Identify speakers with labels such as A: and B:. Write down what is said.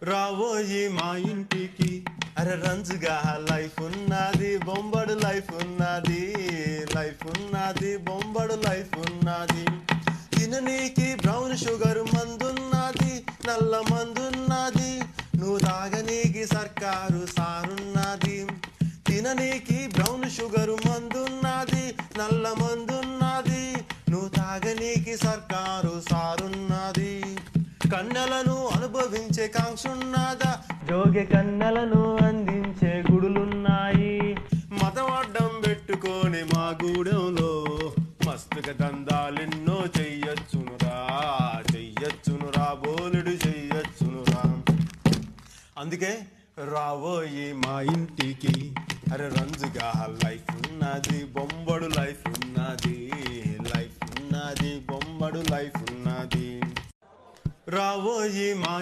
A: రావోయి మా ఇంటికి అరే రంజుగా లైఫ్ ఉన్నది బొంబడు లైఫ్ ఉన్నది బొంబడు లైఫ్ ఉన్నది తిననీకి బ్రౌన్ షుగర్ మందున్నది నల్ల మందున్నది నువ్వు తాగనీకి సర్కారు సారున్నది తిననీకి బ్రౌన్ షుగర్ మందున్నది నల్ల మందున్నది నువ్వు తాగనీకి సర్కారు సారున్నది కన్నెలను అనుభవించే కాంక్షున్నదా జోగి కన్నెలను అందించే గుడులున్నాయి మతం అడ్డం పెట్టుకొని మా గూడెంలో మస్తుగా దందాలెన్నో చెయ్యొచ్చునురా బోలుడు చెయ్యొచ్చునురా అందుకే రావోయి మా ఇంటికి అరే రంజుగా లైఫ్ ఉన్నది బొంబడు లైఫ్ ఉన్నది బొంబడు లైఫ్ ఉన్నది రావోయి మా